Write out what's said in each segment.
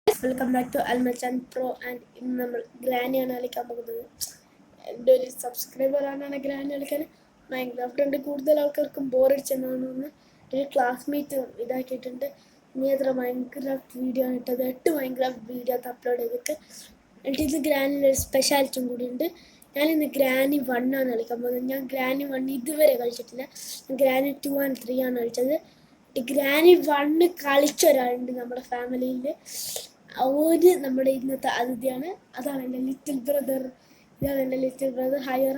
Welcome back to അൽമച്ചാൻ pro and ഇന്ന് നമ്മൾ ഗ്രാനിയാണ് കളിക്കാൻ പോകുന്നത്. എൻ്റെ ഒരു സബ്സ്ക്രൈബറാണ് ഗ്രാനി കളിക്കാൻ. മൈൻക്രാഫ്റ്റ് ഉണ്ട്, കൂടുതൽ ആൾക്കാർക്കും ബോറടിച്ചെന്നാണ് ഒരു ക്ലാസ്മേറ്റ് ഇതാക്കിയിട്ടുണ്ട്. ഇനി എത്ര മൈൻക്രാഫ്റ്റ് വീഡിയോ ആണ് ഇട്ടത്, 8 മൈൻക്രാഫ്റ്റ് വീഡിയോ അപ്ലോഡ് ചെയ്തിട്ട്. എന്നിട്ട് ഇത് ഗ്രാനിൻ്റെ ഒരു സ്പെഷ്യാലിറ്റിയും കൂടി ഉണ്ട്. ഞാനിന്ന് ഗ്രാനി 1 ആണ് കളിക്കാൻ പോകുന്നത്. ഞാൻ ഗ്രാനി 1 ഇതുവരെ കളിച്ചിട്ടില്ല. ഗ്രാനി 2 ആൻഡ് 3 ആണ് കളിച്ചത്. ഗ്രാനി 1 കളിച്ച ഒരാളുണ്ട് നമ്മുടെ ഫാമിലിയിൽ. ഒരു നമ്മുടെ ഇന്നത്തെ അതിഥിയാണ്. അതാണ് എൻ്റെ ലിറ്റിൽ ബ്രദർ. ഇതാണ് എൻ്റെ ലിറ്റിൽ ബ്രദർ. ഹയറ.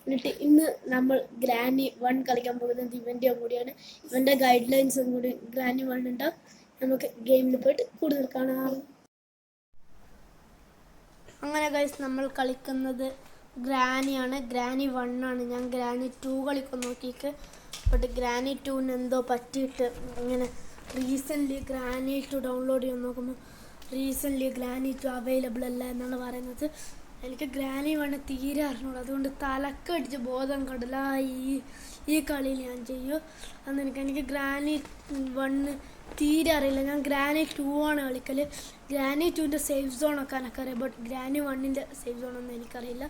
എന്നിട്ട് ഇന്ന് നമ്മൾ ഗ്രാനി 1 കളിക്കാൻ പോകുന്നത് ഇവൻ്റെ കൂടിയാണ്. ഇവൻ്റെ ഗൈഡ് ലൈൻസും കൂടി ഗ്രാനി 1 ഉണ്ടാവും. നമുക്ക് ഗെയിമിൽ പോയിട്ട് കൂടുതൽ കാണാം. അങ്ങനെ ഗൈസ്, നമ്മൾ കളിക്കുന്നത് ഗ്രാനിയാണ്. ഗ്രാനി 1 ആണ്. ഞാൻ ഗ്രാനി 2 കളിക്കാൻ നോക്കിയിട്ട് ബട്ട് ഗ്രാനി 2 എന്തോ പറ്റിയിട്ട് ഇങ്ങനെ റീസെൻ്റ്ലി ഗ്രാനി 2 ഡൗൺലോഡ് ചെയ്യാൻ നോക്കുമ്പോൾ റീസെൻ്റ്ലി ഗ്രാനി 2 അവൈലബിൾ അല്ല എന്നാണ് പറയുന്നത്. എനിക്ക് ഗ്രാനി 1 തീരെ അറിഞ്ഞൂടൂ. അതുകൊണ്ട് തലക്കടിച്ച് ബോധം കടലായി ഈ കളിയിൽ ഞാൻ ചെയ്യൂ. അന്ന് എനിക്ക് ഗ്രാനി 1 തീരെ അറിയില്ല. ഞാൻ ഗ്രാനി 2 ആണ് കളിക്കൽ. ഗ്രാനി 2ൻ്റെ സേഫ് സോണൊക്കെ എനിക്കറിയാം, ബട്ട് ഗ്രാനി 1ൻ്റെ സേഫ് സോണൊന്നും എനിക്കറിയില്ല.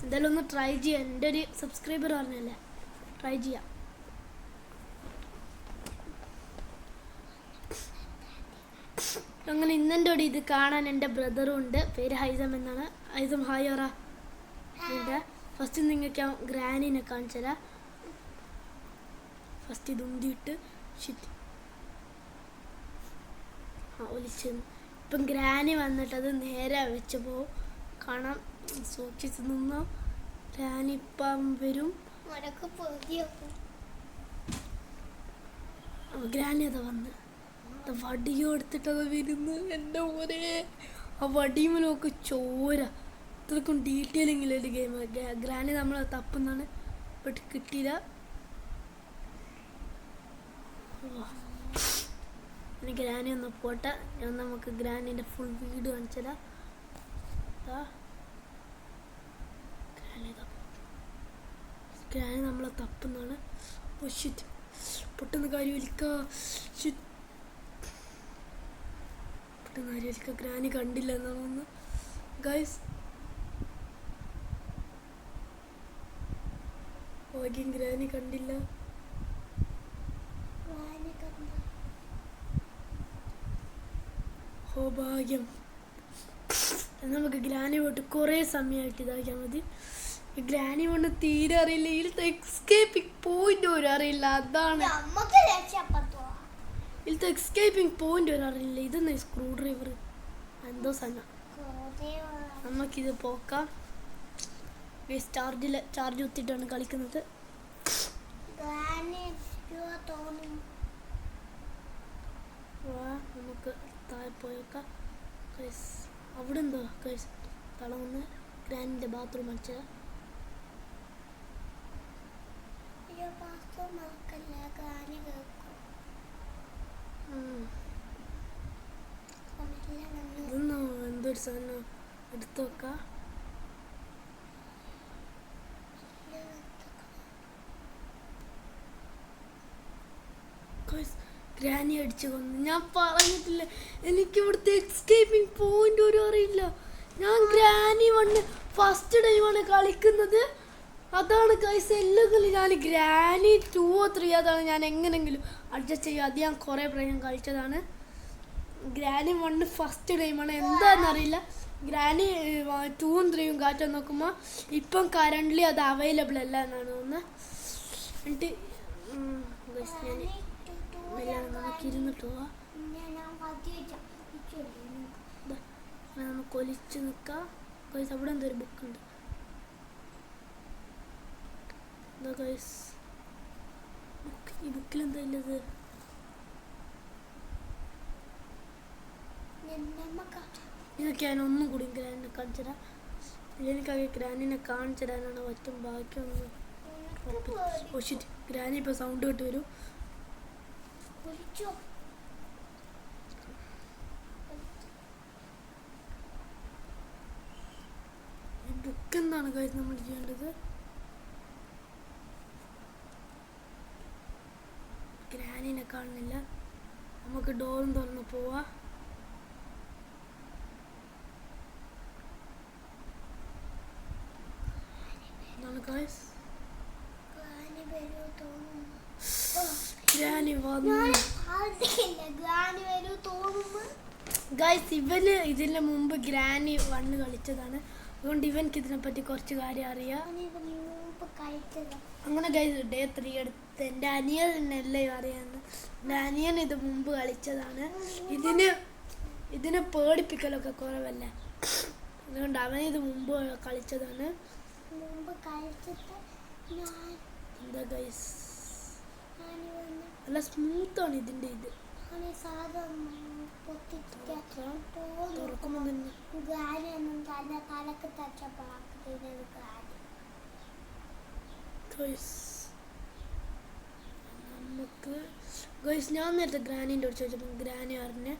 എന്തായാലും ഒന്ന് ട്രൈ ചെയ്യാം. എൻ്റെ ഒരു സബ്സ്ക്രൈബർ പറഞ്ഞല്ലേ, ട്രൈ ചെയ്യാം. അങ്ങനെ ഇന്നെൻ്റെ കൂടെ ഇത് കാണാൻ എൻ്റെ ബ്രദറും ഉണ്ട്. പേര് ഹൈസം എന്നാണ്. ഹൈസം ഹായറ. എൻ്റെ ഫസ്റ്റ് നിങ്ങൾക്ക് ഗ്രാനിനെ കാണിച്ചതാ. ഫസ്റ്റ് ഇത് ഉന്തിയിട്ട് ഷിറ്റ് ഒലിച്ച്. ഇപ്പം ഗ്രാനി വന്നിട്ട് അത് നേരെ വെച്ച് പോവും. കാണാം, സൂക്ഷിച്ച് നിന്നോ. ഗ്രാനി ഇപ്പം വരും. ഗ്രാനി അത് വന്ന് വടിയോ എടുത്തിട്ടത് വരുന്നു. എൻ്റെ മോനെ, ആ വടിയുമൊക്കെ ചോര. ഇത്രക്കും ഡീറ്റെയിലിങ്ങില്ല ഒരു ഗെയിം. ഗ്രാനി നമ്മളെ തപ്പുന്നാണ്, ബട്ട് കിട്ടിയില്ല. ഇനി ഗ്രാനി ഒന്ന് പോട്ടെ. ഞാൻ നമുക്ക് ഗ്രാനിൻ്റെ ഫുൾ വീഡിയോ കാണിച്ചതാ. ഗ്രാനി നമ്മളെ തപ്പുന്നാണ്. ഓ ഷിറ്റ്, പെട്ടെന്ന് കാര്യം വലിക്കുക. ഷിറ്റ്, പെട്ടെന്ന് കാര്യം വലിക്കുക. ഗ്രാനി കണ്ടില്ല എന്നാണ് ഒന്ന് ഗൈസ്. ഭാഗ്യം ഗ്രാനി കണ്ടില്ല. ഓ ഭാഗ്യം. നമുക്ക് ഗ്രാനി പോയിട്ട് കുറേ സമയമായിട്ട് ഇതാക്കിയാൽ മതി. ഗ്രാനി കൊണ്ട് തീരെ അറിയില്ല. ഇതിലത്തെ എസ്കേപ്പിംഗ് പോയിന്റ് ഒരു അറിയില്ല. അതാണ് ഇതിലത്തെ എസ്കേപ്പിംഗ് പോയിന്റ് ഒരു അറിയില്ല. ഇതെന്നാ സ്ക്രൂ ഡ്രൈവർ എന്തോ സാധനം. നമുക്കിത് പോക്കാം. ചാർജ് കുത്തിയിട്ടാണ് കളിക്കുന്നത്. നമുക്ക് താഴെ പോയേക്കാം. അവിടെ എന്തോ തളവന്ന് ഗ്രാനിൻ്റെ ബാത്റൂം അടിച്ചതാ. ഇതൊന്നോ എന്തൊരു സാധനം എടുത്തു വെക്കാം. ഗ്രാനി അടിച്ചു കൊന്നു. ഞാൻ പറഞ്ഞിട്ടില്ല, എനിക്ക് ഇവിടുത്തെ എസ്കേപ്പിംഗ് പോയിന്റ് ഒരു അറിയില്ല. ഞാൻ ഗ്രാനി 1 ഫസ്റ്റ് ടൈമാണ് കളിക്കുന്നത്. അതാണ് ഗൈസ്. എല്ലാ കളി ഞാൻ ഗ്രാനി 2 or 3 അതാണ് ഞാൻ എങ്ങനെങ്കിലും അഡ്ജസ്റ്റ് ചെയ്യും. അത് ഞാൻ കുറേ പ്രായം കളിച്ചതാണ്. ഗ്രാനി 1 ഫസ്റ്റ് ടൈമാണ്. എന്താണെന്നറിയില്ല. ഗ്രാനി 2 ഉം 3 ഉം കാറ്റാൻ നോക്കുമ്പോൾ ഇപ്പം കറൻ്റ്ലി അത് അവൈലബിൾ അല്ല എന്നാണ് തോന്നുന്നത്. എന്നിട്ട് നമുക്ക് ഇരുന്നിട്ട് പോവാം. നമുക്ക് ഒലിച്ച് നിൽക്കാം. അവിടെ എന്തൊരു ബുക്കുണ്ട്. ഈ ബുക്കിൽ എന്താ ഉള്ളത്? ഇതൊക്കെ ഞാൻ ഒന്നും കൂടി ഗ്രാനിനെ കാണിച്ചു തരാം. എനിക്കാകെ ഗ്രാനിനെ കാണിച്ചു തരാനാണ് പറ്റും. ബാക്കിയൊന്നും ഗ്രാനി ഇപ്പോൾ സൗണ്ട് കേട്ട് വരും. ബുക്ക് എന്താണ് കാര്യം നമ്മൾ ചെയ്യേണ്ടത്? ഗ്രാനിനെ കാണുന്നില്ല. നമുക്ക് ഡോറും തുറന്ന് പോവാ. ഗൈസ് ഇവന് ഇതിന് മുമ്പ് ഗ്രാനി 1 കളിച്ചതാണ്, അതുകൊണ്ട് ഇവൻക്ക് ഇതിനെപ്പറ്റി കുറച്ച് കാര്യം അറിയാം. അങ്ങനെ ഗൈസ് ഡേ 3 എടുത്ത് എൻ്റെ അനിയനെല്ലാം അറിയാമെന്ന്. എൻ്റെ അനിയൻ ഇത് മുമ്പ് കളിച്ചതാണ്. ഇതിന് പേടിപ്പിക്കലൊക്കെ കുറവല്ല, അതുകൊണ്ട് അവൻ ഇത് മുമ്പ് കളിച്ചതാണ്. എന്താ ഗൈസ് നല്ല സ്മൂത്താണ് ഇതിൻ്റെ ഇത്. തുറക്കുമ്പോൾ തന്നെ നമുക്ക് ഗൈസ് ഞാൻ നേരത്തെ ഗ്രാനീൻ്റെ അടുത്ത് ചോദിച്ചപ്പോൾ ഗ്രാനി പറഞ്ഞ്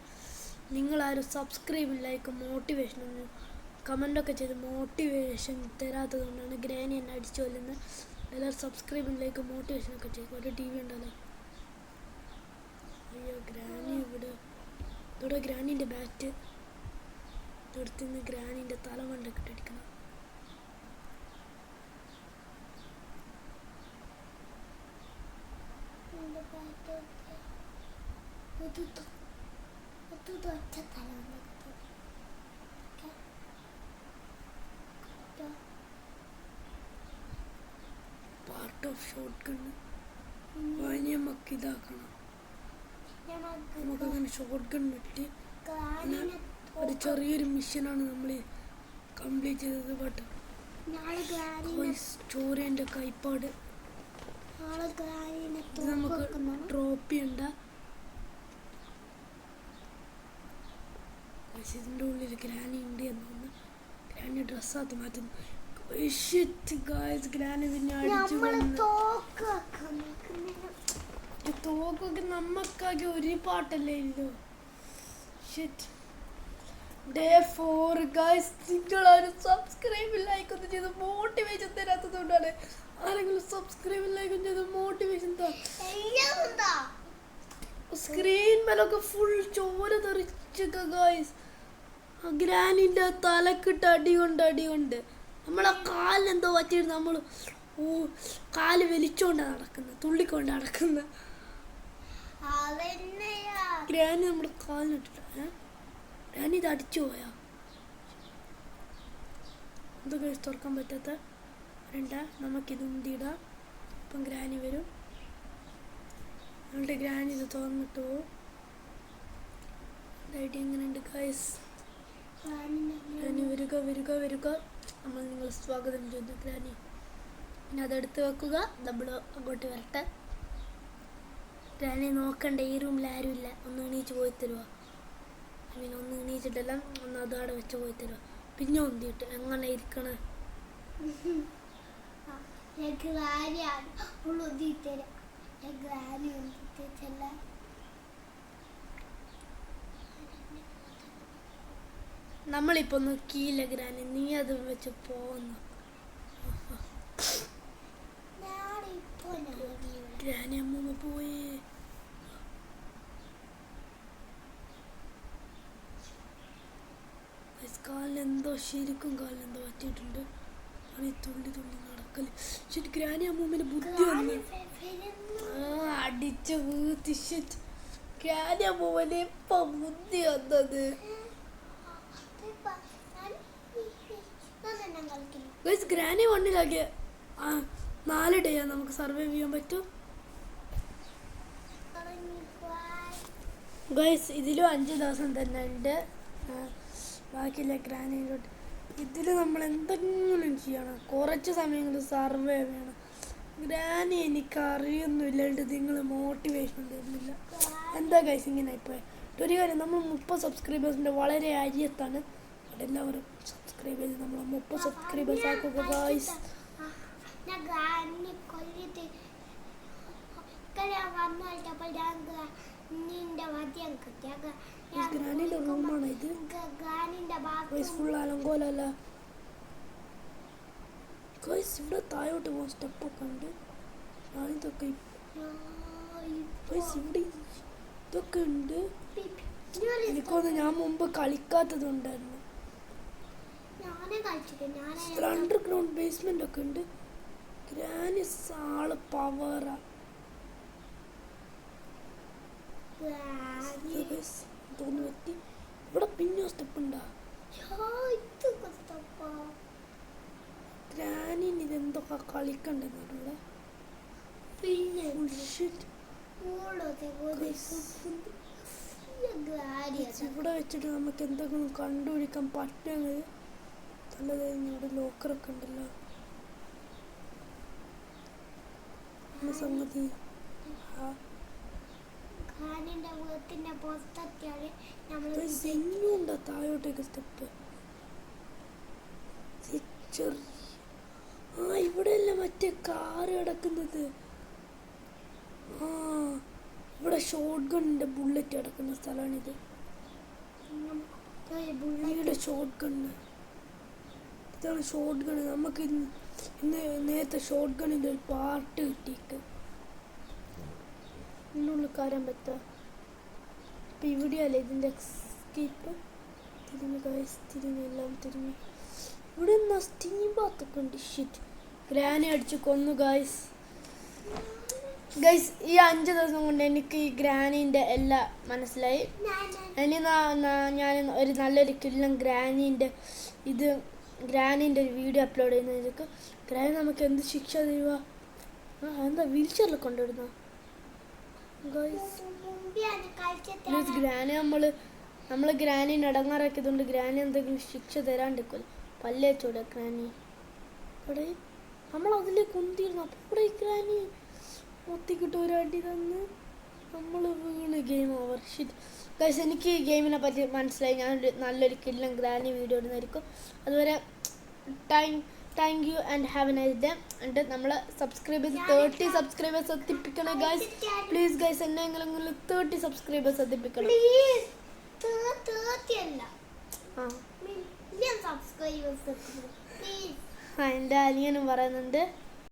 നിങ്ങളാരും സബ്സ്ക്രൈബ് ലൈക്ക് മോട്ടിവേഷൻ ഒന്നും കമൻ്റൊക്കെ ചെയ്ത് മോട്ടിവേഷൻ തരാത്തത് കൊണ്ടാണ് ഗ്രാനി എന്നെ അടിച്ചു കൊല്ലുന്നത്. എല്ലാവരും സബ്സ്ക്രൈബ് ലൈക്ക് മോട്ടിവേഷനൊക്കെ ചെയ്യും. ഒരു TV ഉണ്ടല്ലോ. അയ്യോ ഗ്രാനി ഇവിടെ ഗ്രാനീൻ്റെ ബാറ്റ് എടുത്തുനിന്ന് ഗ്രാനീൻ്റെ തല മണ്ടൊക്കെ ഇട്ടടിക്കണം. പാർട്ട് ഓഫ് ഷോട്ട് ഗണ്ണ് നമുക്ക് ഇതാക്കണം. നമുക്കങ്ങനെ ഷോട്ട് ഗൺ ഇട്ട് ഒരു ചെറിയൊരു മിഷനാണ് നമ്മൾ കംപ്ലീറ്റ് ചെയ്തത്. ബട്ട് ചോരേൻ്റെ കൈപ്പാട് നമുക്ക് ട്രോഫി ഉണ്ട്. ഇതിൻ്റെ ഉള്ളിൽ ഗ്രാനി ഉണ്ട് എന്നൊന്ന് ഗ്രാനി ഡ്രസ്സാത്ത് മാറ്റുന്നു. ഗ്രാനി പിന്നെ അടിച്ചു തോക്കൊക്കെ നമുക്കാകെ ഒരു പാട്ടല്ലേ ഇല്ലോ. ഡേ 4 ഗൈസ് നിങ്ങളാരും സബ്സ്ക്രൈബ് ലൈക്ക് ഒന്നും ചെയ്ത് മോട്ടിവേഷൻ തരാത്തത് കൊണ്ടാണ്. ആരെങ്കിലും സബ്സ്ക്രൈബ് ലൈക്ക് ചെയ്ത് മോട്ടിവേഷൻ സ്ക്രീൻ മേലൊക്കെ ഫുൾ ചോര തെറിച്ചൊക്കെ ഗൈസ്. ഗ്രാനിൻ്റെ തലക്കിട്ട് അടി കൊണ്ട് നമ്മളെ കാലിനെന്തോ പറ്റിയിട്ട് നമ്മൾ കാല് വലിച്ചോണ്ടാണ് നടക്കുന്നത്, തുള്ളിക്കൊണ്ട് നടക്കുന്നത്. ഗ്രാനി നമ്മുടെ കാലിനിട്ടിട്ട് ഗ്രാനി ഇത് അടിച്ചു പോയാ ഇത് കഴിച്ച് തുറക്കാൻ പറ്റാത്ത വേണ്ട. നമുക്കിത് ഉന്തിയിടാം. ഇപ്പം ഗ്രാനി വരും. നമ്മളുടെ ഗ്രാനി ഇത് തുറന്നിട്ട് പോവും. ഐഡിയ എങ്ങനെയുണ്ട് ഗൈസ്? ഗ്രാനി വരിക. നമ്മൾ നിങ്ങൾ സ്വാഗതം ചെയ്തു ഗ്രാനി. പിന്നെ അതെടുത്ത് വെക്കുക. നമ്മൾ അങ്ങോട്ട് വരട്ടെ. ഗ്രാനി നോക്കണ്ട, ഈ റൂമിൽ ആരും ഇല്ല. ഒന്ന് എണീച്ച് പോയി തരുക. അങ്ങനെ ഒന്ന് എണീച്ചിട്ടെല്ലാം ഒന്ന് അതവിടെ വെച്ച് പോയി തരുക. പിന്നെ ഒന്നിട്ട് എങ്ങനെ ഇരിക്കണേ? നമ്മളിപ്പോ നോക്കിയില്ല ഗ്രാനി, നീ അത് വെച്ച് പോന്നു. ഗ്രാനി അമ്മൂമ്മ പോയി. കാലിലെന്തോ ശരിക്കും കാലിലെന്തോ പറ്റിയിട്ടുണ്ട്. തുള്ളി നടക്കല്. ശരി ഗ്രാനി അമ്മൂമ്മേന്റെ ബുദ്ധി വന്നു അടിച്ച് വീത്തി. ഗ്രാനി അമ്മൂമ്മനെ ഇപ്പൊ ബുദ്ധി വന്നത്. ഗ്രാനി 1 4 ഡേ നമുക്ക് സർവൈവ് ചെയ്യാൻ പറ്റും ഗൈസ്. ഇതിലും 5 ദിവസം തന്നെ ഉണ്ട്. ബാക്കിയില്ല ഗ്രാനിയിലോട്ട്. ഇതിൽ നമ്മൾ എന്തെങ്കിലും ചെയ്യണം. കുറച്ച് സമയങ്ങളിൽ സർവൈവ് ചെയ്യണം. ഗ്രാനി എനിക്കറിയൊന്നുമില്ലാണ്ട് നിങ്ങൾ മോട്ടിവേഷൻ തരുന്നില്ല. എന്താ ഗൈസ് ഇങ്ങനെ ഇപ്പോൾ ഒരു കാര്യം, നമ്മൾ 30 സബ്സ്ക്രൈബേഴ്സിൻ്റെ വളരെ അരിയത്താണ്. അവിടെ എല്ലാവരും സബ്സ്ക്രൈബ് ചെയ്ത് നമ്മൾ 30 സബ്സ്ക്രൈബേഴ്സ് ആക്കുക ഗൈസ്. ഗ്രാനിയുടെ റൂമാണ് ഇത്. ഫുൾ അലങ്കോലല്ല ഗൈസ്. ഇവിടെ താഴോട്ട് പോകാൻ സ്റ്റെപ്പൊക്കെ ഉണ്ട്. ഞാനിതൊക്കെ ഇവിടെ ഇതൊക്കെ ഉണ്ട്. എനിക്കൊന്ന് ഞാൻ മുമ്പ് കളിക്കാത്തതുണ്ടായിരുന്നു. അണ്ടർഗ്രൗണ്ട് ബേസ്മെന്റ് ഒക്കെ ഉണ്ട്. ഗ്രാനിസ് ആള് പവറാ. തോന്നി ഇവിടെ പിന്നെ സ്റ്റെപ്പ് ഉണ്ടാ. ഗ്രാനിന് ഇതെന്തൊക്കെ കളിക്കണ്ടെന്നവിടെ. ഇവിടെ വെച്ചിട്ട് നമുക്ക് എന്തെങ്കിലും കണ്ടുപിടിക്കാൻ പറ്റുന്നത് നല്ലതായിരുന്നു. ഇവിടെ ലോക്കറൊക്കെ ഉണ്ടല്ലോ. സംഗതി താഴോട്ടേക്ക് സ്റ്റെപ്പ്. ഇവിടെയല്ല മറ്റേ കാറ് കിടക്കുന്നത്. ഇവിടെ ഷോട്ട് ഗണ്ണിന്റെ ബുള്ളറ്റ് കിടക്കുന്ന സ്ഥലമാണിത്. ഇവിടെ ഷോട്ട് ഗണ്ണ്, ഇതാണ് ഷോട്ട് ഗണ്ണ്. നമുക്ക് ഇന്ന് നേരത്തെ ഷോട്ട് ഗണ്ണിന്റെ ഒരു പാർട്ട് കിട്ടിയിട്ട് ഇതിനുള്ളിൽ കയറാൻ പറ്റുക. ഇപ്പം ഇവിടെയല്ലേ ഇതിൻ്റെ എസ്കേപ്പ്. തിരിഞ്ഞെല്ലാം തിരിഞ്ഞ് ഇവിടെ എന്നാ സ്റ്റീം ബാത്തൊക്കെ ഉണ്ട്. ഷിറ്റ്, ഗ്രാനി അടിച്ച് കൊന്നു ഗൈസ്. ഈ 5 ദിവസം കൊണ്ട് എനിക്ക് ഈ ഗ്രാനീൻ്റെ എല്ലാം മനസ്സിലായി. ഇനി ഞാൻ ഒരു നല്ലൊരു കില്ലം ഗ്രാനീൻ്റെ ഒരു വീഡിയോ അപ്ലോഡ് ചെയ്യുന്നതിലേക്ക്. ഗ്രാനി നമുക്ക് എന്ത് ശിക്ഷ തരുക? എന്താ വീൽ ചെയറിൽ കൊണ്ടുവരുന്ന ഗ്രാനി നമ്മൾ ഗ്രാനീനെ അടങ്ങാറാക്കിയതുകൊണ്ട് ഗ്രാനി എന്തെങ്കിലും ശിക്ഷ തരാണ്ടിരിക്കുമല്ലോ. പല്ലേച്ചോടെ ഗ്രാനി ഇവിടെ നമ്മൾ അതിൽ കുന്തിയിരുന്നു. അപ്പം ഇവിടെ ഈ ഗ്രാനി ഒത്തിക്കിട്ട് ഒരു അടി തന്ന് നമ്മൾ വീണ് ഗെയിം ഓവർ. ഷിറ്റ് ഗൈസ്, എനിക്ക് ഈ ഗെയിമിനെ പറ്റി മനസ്സിലായി. ഞാനൊരു നല്ലൊരു കില്ലം ഗ്രാനി വീഡിയോ ഇടുന്നതായിരിക്കും. അതുവരെ thank you and have A nice day. എന്നിട്ട് നമ്മൾ സബ്സ്ക്രൈബ് ചെയ്ത് 30 സബ്സ്ക്രൈബേഴ്സ് എത്തിപ്പിക്കണം ഗൈസ്. പ്ലീസ് ഗൈസ്, എന്നെങ്കിലും 30 സബ്സ്ക്രൈബേഴ്സ് എത്തിപ്പിക്കണം. എൻ്റെ അനിയനും പറയുന്നുണ്ട്.